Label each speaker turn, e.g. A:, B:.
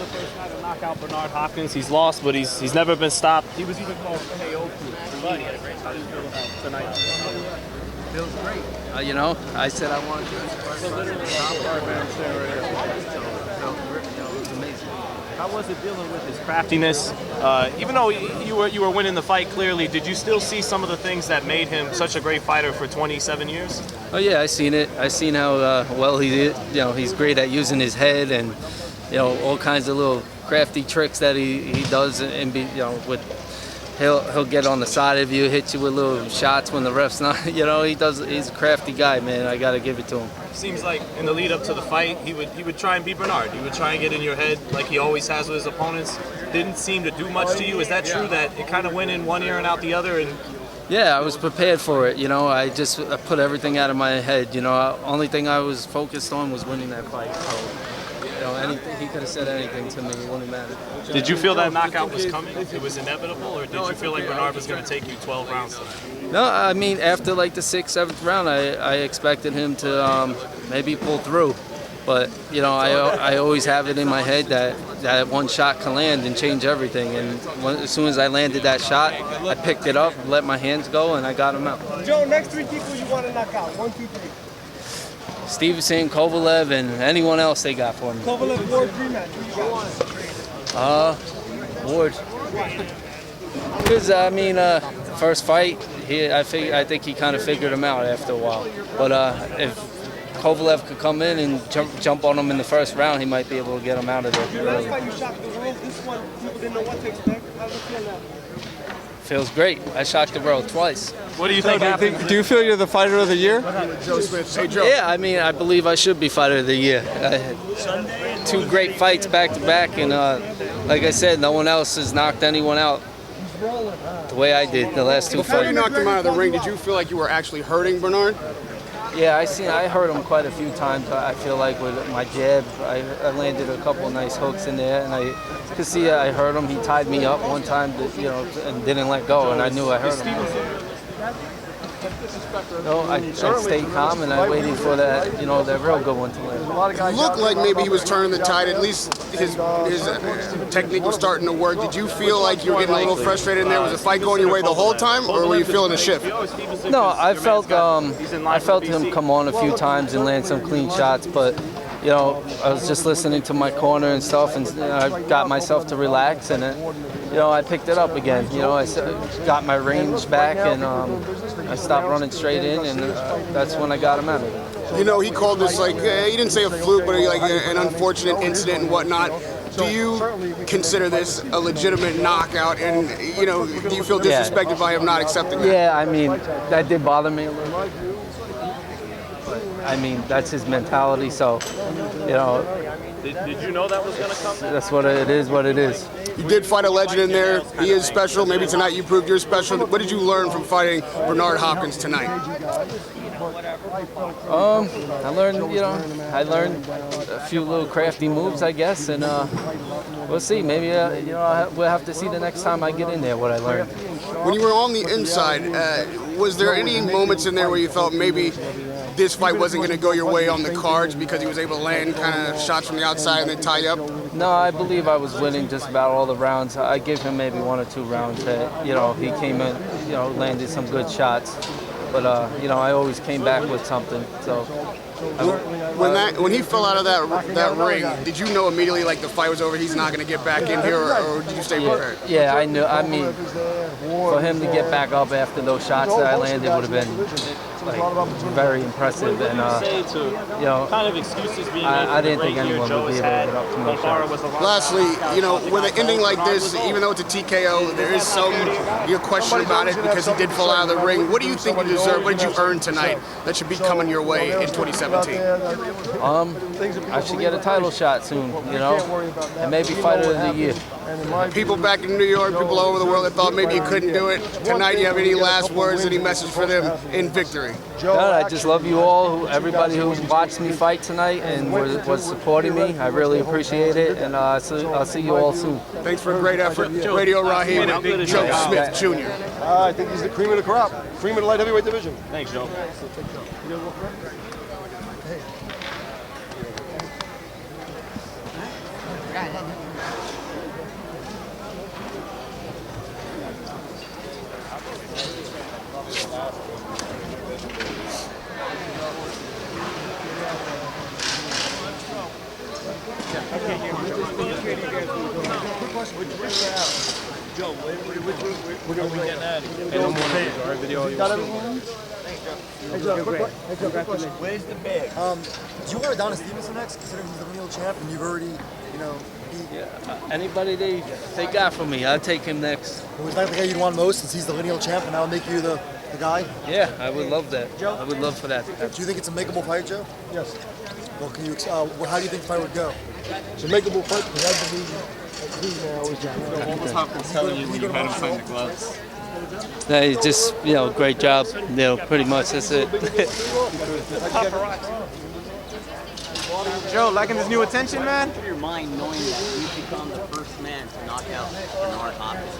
A: first guy to knock out Bernard Hopkins. He's lost, but he's never been stopped. He was even called KO proof. But how do you feel about tonight?
B: Feels great. You know, I said I wanted to. It was amazing.
A: How was it dealing with his craftiness? Even though you were winning the fight clearly, did you still see some of the things that made him such a great fighter for 27 years?
B: Oh yeah, I seen it. I seen how well he did. You know, he's great at using his head and all kinds of little crafty tricks that he does. And with he'll get on the side of you, hit you with little shots when the ref's not. He's a crafty guy, man. I got to give it to him.
A: Seems like in the lead up to the fight, he would try and beat Bernard. He would try and get in your head like he always has with his opponents. Didn't seem to do much to you. Is that true that it kind of went in one ear and out the other? And
B: yeah, I was prepared for it. I put everything out of my head. Only thing I was focused on was winning that fight. So, anything he could have said anything to me, it wouldn't matter.
A: Did you feel that knockout was coming? It was inevitable, or did you feel like Bernard was going to take you 12 rounds tonight?
B: No, I mean after like the 6th, 7th round, I expected him to maybe pull through, but I always have it in my head that one shot can land and change everything. And as soon as I landed that shot, I picked it up, let my hands go, and I got him out.
C: Joe, next 3 people you want to knock out. 1, 2, 3.
B: Stevenson, Kovalev, and anyone else they got for me.
C: Kovalev, Ward, rematch. Who you got?
B: Ward. Because first fight, I think he kind of figured him out after a while. But if Kovalev could come in and jump on him in the first round, he might be able to get him out of there.
C: Your last fight, you shocked the world. This one, people didn't know what to expect. How does it feel now?
B: Feels great. I shocked the world twice.
A: What do you think happened?
D: Do you feel you're the fighter of the year?
E: Joe Smith. Hey, Joe.
B: Yeah, I believe I should be fighter of the year. I had 2 great fights back to back, and like I said, no one else has knocked anyone out the way I did the last 2
E: Before
B: fights.
E: you knocked him out of the ring, did you feel like you were actually hurting Bernard?
B: Yeah, I heard him quite a few times. I feel like with my jab, I landed a couple of nice hooks in there, and I could see I heard him. He tied me up one time, and didn't let go, and I knew I hurt him. No, I stayed calm and I waited for that, that real good one to land.
E: Looked like maybe he was turning the tide. At least his technique was starting to work. Did you feel like you were getting a little frustrated in there? Was the fight going your way the whole time, or were you feeling a shift?
B: No, I felt him come on a few times and land some clean shots, but I was just listening to my corner and stuff, and I got myself to relax, and I picked it up again. I got my range back, and I stopped running straight in, and that's when I got him out of it.
E: He called this he didn't say a fluke, but like an unfortunate incident and whatnot. Do you consider this a legitimate knockout? And do you feel disrespected by him not accepting that?
B: Yeah, that did bother me a little. That's his mentality, so,
A: Did you know that was going to come?
B: That's what it is.
E: You did fight a legend in there. He is special. Maybe tonight you proved you're special. What did you learn from fighting Bernard Hopkins tonight?
B: I learned a few little crafty moves, I guess, and we'll see. Maybe we'll have to see the next time I get in there what I learned.
E: When you were on the inside, was there any moments in there where you felt maybe this fight wasn't going to go your way on the cards because he was able to land kind of shots from the outside and then tie you up?
B: No, I believe I was winning just about all the rounds. I gave him maybe 1 or 2 rounds that, he came in, landed some good shots. But, I always came back with something. So
E: when he fell out of that ring, did you know immediately like the fight was over, he's not going to get back in here, or did you stay prepared?
B: Yeah, I knew. For him to get back up after those shots that I landed would have been very impressive, and
A: kind of excuses being
B: I didn't think anyone would be able to get up to me.
E: Lastly, with an ending like this, even though it's a TKO, there is some question about it because he did fall out of the ring. What do you think you deserve? What did you earn tonight that should be coming your way in 2017?
B: I should get a title shot soon, and maybe fighter of the year.
E: People back in New York, people all over the world that thought maybe you couldn't do it. Tonight, you have any last words, any message for them in victory?
B: I just love you all, everybody who watched me fight tonight and was supporting me. I really appreciate it, and I'll see you all soon.
E: Thanks for a great effort. Radio Raheem, Joe Smith Jr.
D: I think he's the cream of the crop, cream of the light heavyweight division.
A: Thanks, Joe.
F: Where's the bag? Do you want Adonis Stevenson next, considering he's the lineal champ and you've already,
B: Anybody they got for me, I'll take him next.
F: who's not the guy you'd want most since he's the lineal champ and that'll make you the guy?
B: Yeah, I would love that. I would love for that.
F: Do you think it's a makeable fight, Joe?
D: Yes.
F: Well, can you? How do you think the fight would go?
D: It's a makeable fight because I believe he's always down.
G: What Hopkins telling you when you had him sign the gloves?
B: Yeah, he's just, great job. Pretty much that's it.
G: Joe, liking this new attention, man?
H: Your mind knowing that you've become the first man to knock out Bernard Hopkins.